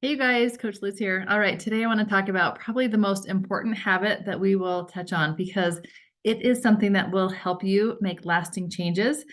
Hey you guys, Coach Liz here. All right, today I want to talk about probably the most important habit that we will touch on because it is something that will help you make lasting changes.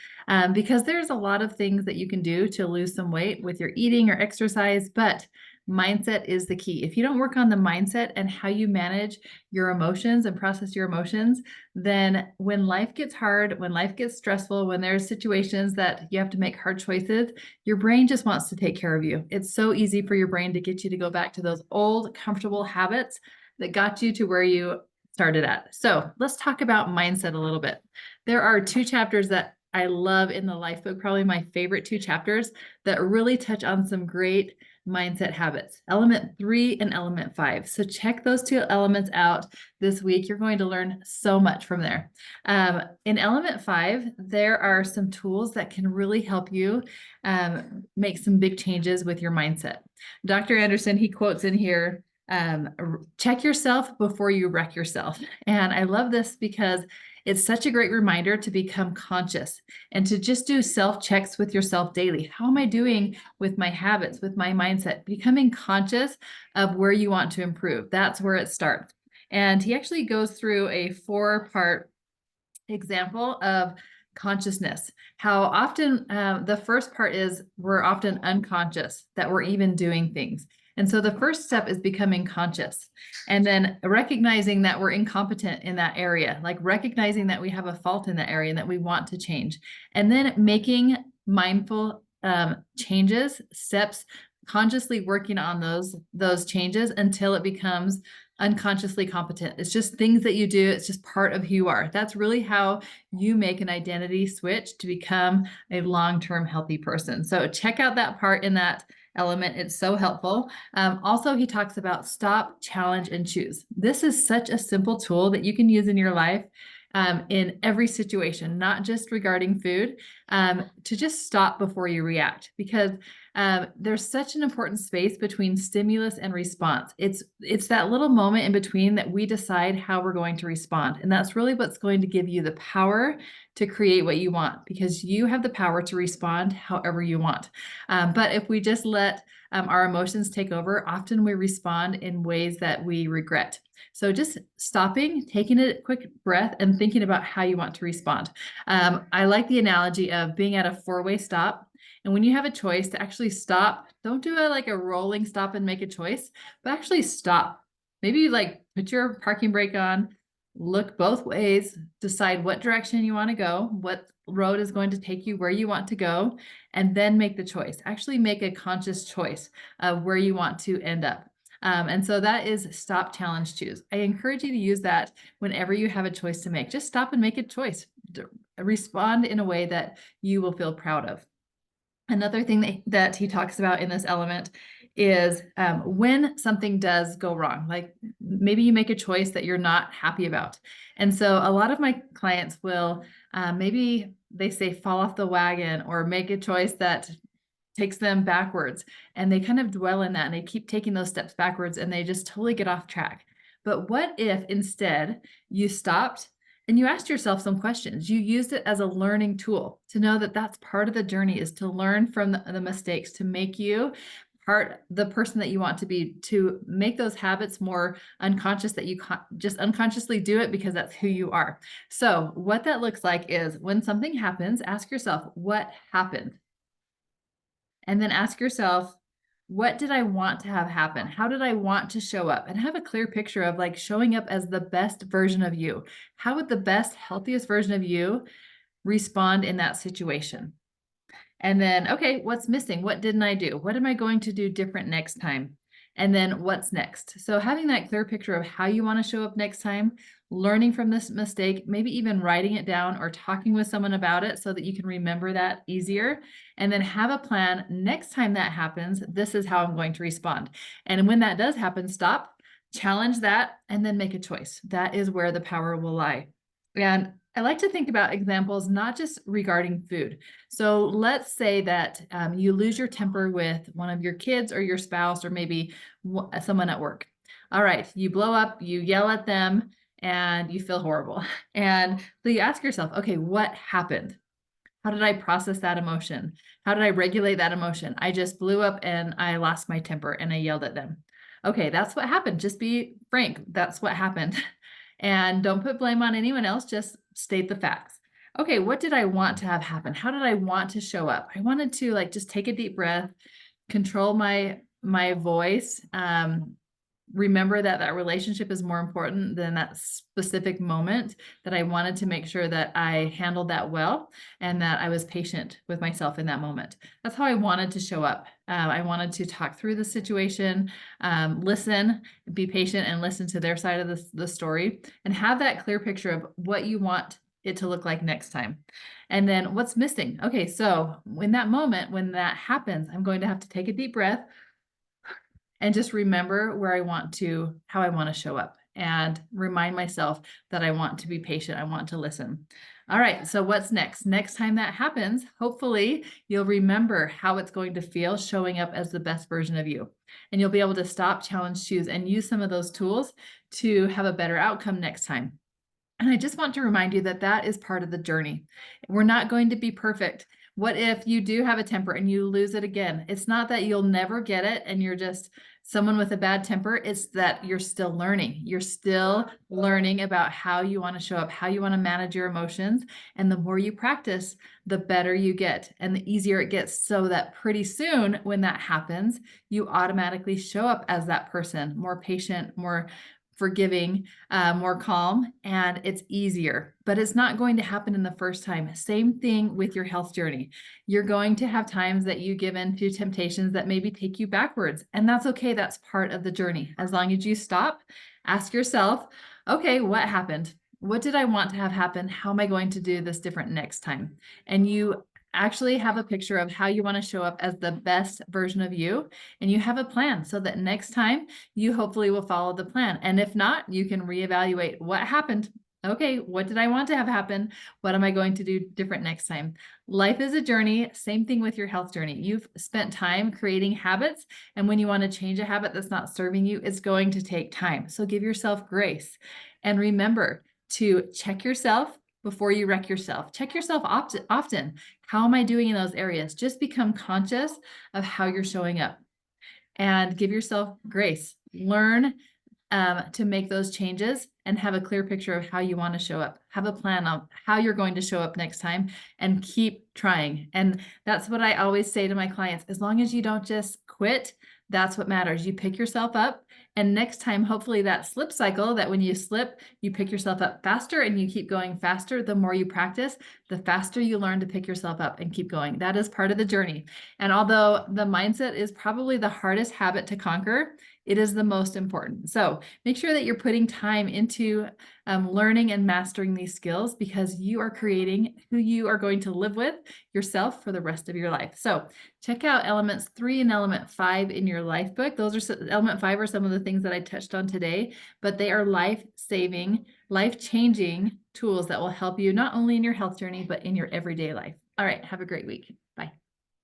Because there's a lot of things that you can do to lose some weight with your eating or exercise, but mindset is the key. If you don't work on the mindset and how you manage your emotions and process your emotions, then when life gets hard, when life gets stressful, when there's situations that you have to make hard choices, your brain just wants to take care of you. It's so easy for your brain to get you to go back to those old, comfortable habits that got you to where you started at. So let's talk about mindset a little bit. There are two chapters that I love in the life book, probably my favorite two chapters that really touch on some great mindset habits, element 3 and element 5. So check those two elements out this week. You're going to learn so much from there. In element 5, there are some tools that can really help you make some big changes with your mindset. Dr. Anderson, he quotes in here, check yourself before you wreck yourself. And I love this because it's such a great reminder to become conscious and to just do self-checks with yourself daily. How am I doing with my habits, with my mindset? Becoming conscious of where you want to improve. That's where it starts. And he actually goes through a 4-part example of consciousness. How often the first part is we're often unconscious that we're even doing things. And so the first step is becoming conscious and then recognizing that we're incompetent in that area, like recognizing that we have a fault in that area and that we want to change. And then making mindful changes, steps, consciously working on those changes until it becomes unconsciously competent. It's just things that you do. It's just part of who you are. That's really how you make an identity switch to become a long-term healthy person. So check out that part in that element. It's so helpful. Also, he talks about stop, challenge, and choose. This is such a simple tool that you can use in your life in every situation, not just regarding food, to just stop before you react, because there's such an important space between stimulus and response. It's that little moment in between that we decide how we're going to respond. And that's really what's going to give you the power to create what you want, because you have the power to respond however you want. But if we just let our emotions take over, often we respond in ways that we regret. So just stopping, taking a quick breath and thinking about how you want to respond. I like the analogy of being at a 4-way stop. And when you have a choice to actually stop, don't do like a rolling stop and make a choice, but actually stop. Maybe like put your parking brake on, look both ways, decide what direction you want to go, what road is going to take you where you want to go, and then make the choice. Actually make a conscious choice of where you want to end up. And so that is stop, challenge, choose. I encourage you to use that whenever you have a choice to make. Just stop and make a choice. Respond in a way that you will feel proud of. Another thing that he talks about in this element is when something does go wrong, like maybe you make a choice that you're not happy about. And so a lot of my clients will maybe they say fall off the wagon or make a choice that takes them backwards, and they kind of dwell in that and they keep taking those steps backwards and they just totally get off track. But what if instead you stopped and you asked yourself some questions? You used it as a learning tool to know that that's part of the journey, is to learn from the mistakes, to make you the person that you want to be, to make those habits more unconscious, that you just unconsciously do it because that's who you are. So what that looks like is when something happens, ask yourself, what happened? And then ask yourself, what did I want to have happen? How did I want to show up? And have a clear picture of like showing up as the best version of you. How would the best, healthiest version of you respond in that situation? And then, okay, what's missing? What didn't I do? What am I going to do different next time? And then what's next? So having that clear picture of how you want to show up next time, learning from this mistake, maybe even writing it down or talking with someone about it so that you can remember that easier. And then have a plan. Next time that happens, this is how I'm going to respond. And when that does happen, stop, challenge that, and then make a choice. That is where the power will lie. And I like to think about examples, not just regarding food. So let's say that you lose your temper with one of your kids or your spouse, or maybe someone at work. All right, you blow up, you yell at them, and you feel horrible. And so you ask yourself, okay, what happened? How did I process that emotion? How did I regulate that emotion? I just blew up and I lost my temper and I yelled at them. Okay, that's what happened. Just be frank. That's what happened. And don't put blame on anyone else. Just state the facts. Okay, what did I want to have happen? How did I want to show up? I wanted to like just take a deep breath, control my voice, remember that that relationship is more important than that specific moment, that I wanted to make sure that I handled that well and that I was patient with myself in that moment. That's how I wanted to show up. I wanted to talk through the situation, listen, be patient and listen to their side of the story and have that clear picture of what you want it to look like next time. And then what's missing? Okay, so in that moment, when that happens, I'm going to have to take a deep breath and just remember how I want to show up and remind myself that I want to be patient. I want to listen. All right. So what's next? Next time that happens, hopefully you'll remember how it's going to feel showing up as the best version of you. And you'll be able to stop, challenge, choose, and use some of those tools to have a better outcome next time. And I just want to remind you that that is part of the journey. We're not going to be perfect. What if you do have a temper and you lose it again? It's not that you'll never get it and you're just someone with a bad temper. It's that you're still learning. You're still learning about how you want to show up, how you want to manage your emotions. And the more you practice, the better you get and the easier it gets, so that pretty soon when that happens, you automatically show up as that person, more patient, more forgiving, more calm, and it's easier. But it's not going to happen in the first time. Same thing with your health journey. You're going to have times that you give in to temptations that maybe take you backwards, and that's okay. That's part of the journey. As long as you stop, ask yourself, okay, what happened? What did I want to have happen? How am I going to do this different next time? And you actually have a picture of how you want to show up as the best version of you, and you have a plan so that next time you hopefully will follow the plan. And if not, you can reevaluate what happened. Okay, what did I want to have happen? What am I going to do different next time? Life is a journey. Same thing with your health journey. You've spent time creating habits, and when you want to change a habit that's not serving you, it's going to take time. So give yourself grace. And remember to check yourself before you wreck yourself. Check yourself often. How am I doing in those areas? Just become conscious of how you're showing up and give yourself grace. Learn to make those changes and have a clear picture of how you want to show up. Have a plan on how you're going to show up next time and keep trying. And that's what I always say to my clients. As long as you don't just quit, that's what matters. You pick yourself up, and next time, hopefully that slip cycle, that when you slip, you pick yourself up faster and you keep going faster. The more you practice, the faster you learn to pick yourself up and keep going. That is part of the journey. And although the mindset is probably the hardest habit to conquer, it is the most important. So make sure that you're putting time into learning and mastering these skills, because you are creating who you are going to live with yourself for the rest of your life. So check out elements 3 and element 5 in your life book. Those are element 5 are some of the things that I touched on today, but they are life-saving, life-changing tools that will help you not only in your health journey, but in your everyday life. All right, have a great week.